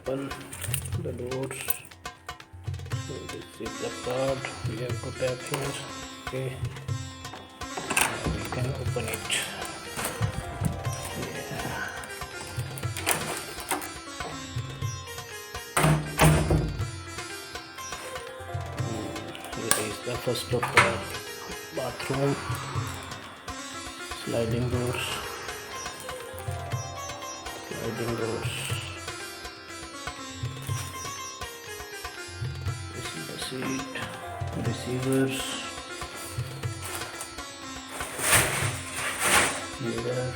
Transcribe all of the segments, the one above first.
open the doors. So this is the card. We have to tap here. Okay, now we can open it. Yeah. It is the first of the bathroom. Sliding doors. Sliding doors. This is the seat. Receivers. Mirror.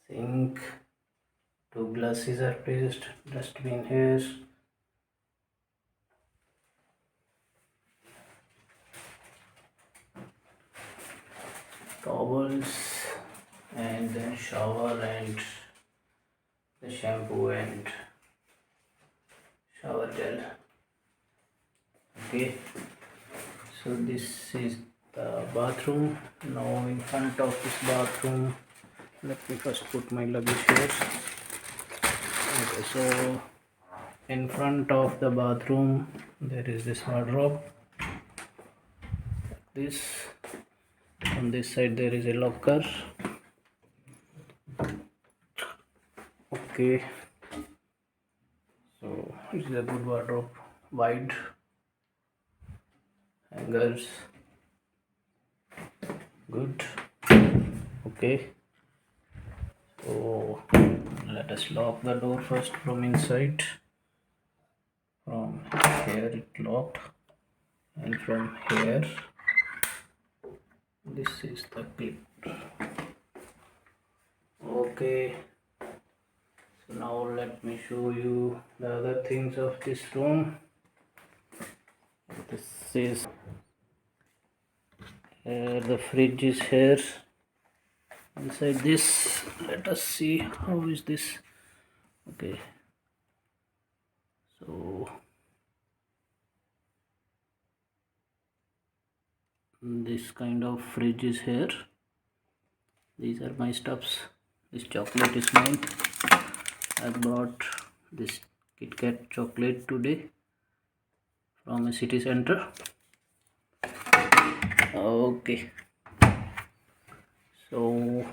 Sink. Two glasses are placed. Dustbin here. Towels, and then shower and the shampoo and shower gel. Okay, so this is the bathroom. Now in front of this bathroom, let me first put my luggage here. Okay, so in front of the bathroom there is this wardrobe like this. On this side there is a locker. Okay, so it's a good wardrobe, wide hangers, good. Okay, so let us lock the door first from inside. From here it locked, and from here this is the clip. Okay, so now let me show you the other things of this room. This is the fridge is here. Inside this, let us see how is this. Okay, so this kind of fridge is here. These are my stuffs. This chocolate is mine. I bought this Kit Kat chocolate today from a city center. Okay, so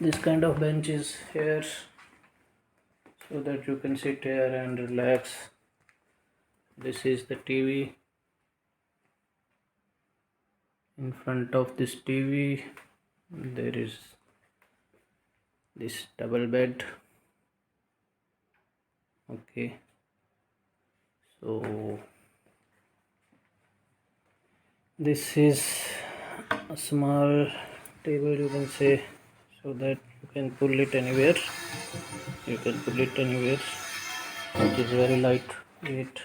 this kind of bench is here so that you can sit here and relax. This is the TV. In front of this TV there is this double bed. Okay, so this is a small table, you can say, so that you can pull it anywhere. You can pull it anywhere. It is very lightweight,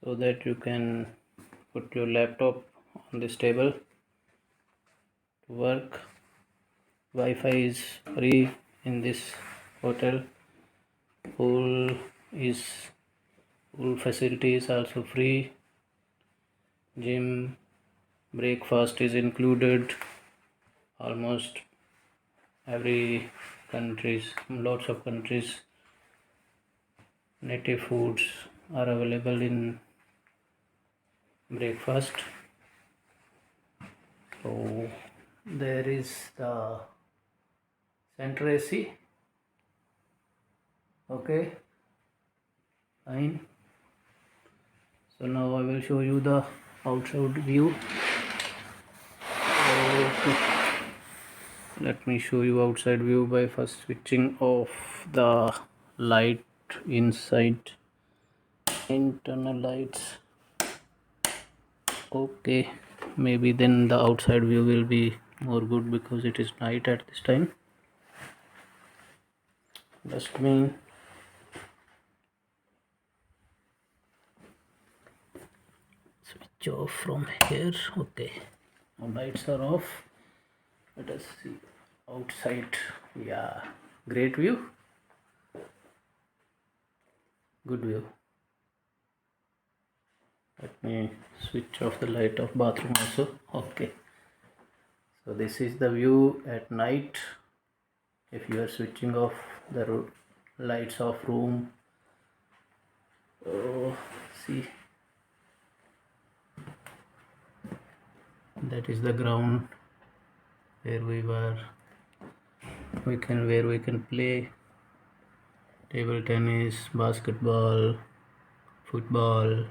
so that you can put your laptop on this table to work. Wi-Fi is free in this hotel. Pool facility is also free. Gym, breakfast is included. Almost every countries, lots of countries, native foods are available in breakfast. So there is the center AC. Okay, fine. So now I will show you the outside view. Okay. Let me show you outside view by first switching off the light inside, internal lights. Okay, maybe then the outside view will be more good because it is night at this time. Dustbin. Switch off from here. Okay, now lights are off. Let us see outside. Yeah, great view, good view. Let me switch off the light of bathroom also. Okay, So this is the view at night if you are switching off the lights of room. Oh, see, that is the ground where we can play table tennis, basketball, football.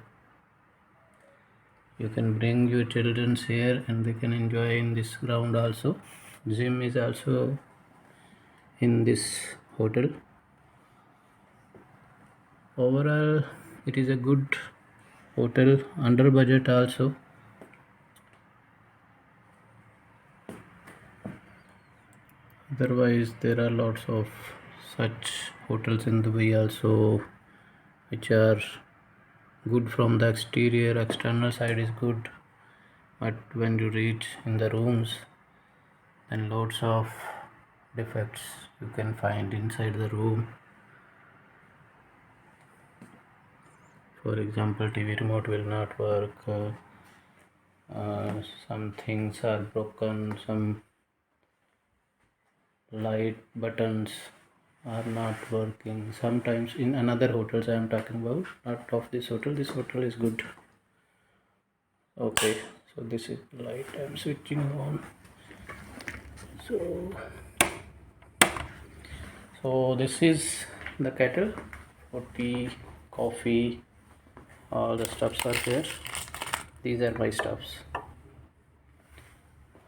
You can bring your children here and they can enjoy in this ground also. Gym is also in this hotel. Overall, it is a good hotel, under budget also. Otherwise, there are lots of such hotels in Dubai also, which are good from the exterior. External side is good, but when you reach in the rooms, then lots of defects you can find inside the room. For example, TV remote will not work, some things are broken, some light buttons are not working. Sometimes in another hotels I am talking about, not of this hotel. This hotel is good. Okay, so this is the light I am switching on. So this is the kettle for tea, coffee, all the stuffs are there. These are my stuffs.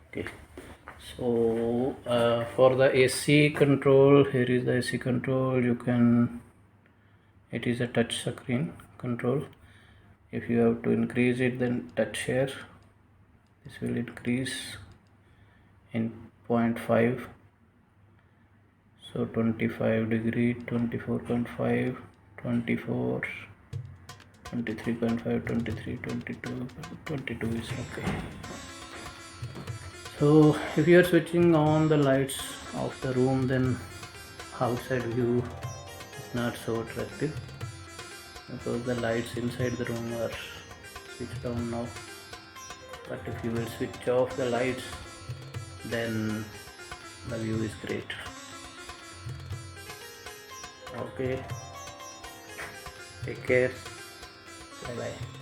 Okay, so for the AC control, here is the AC control. It is a touch screen control. If you have to increase it, then touch here. This will increase in 0.5. So 25 degree, 24.5, 24, 23.5, 23, 22, 22 is okay. So if you are switching on the lights of the room, then outside view is not so attractive because the lights inside the room are switched on now. But if you will switch off the lights, then the view is great. Okay, take care, bye bye.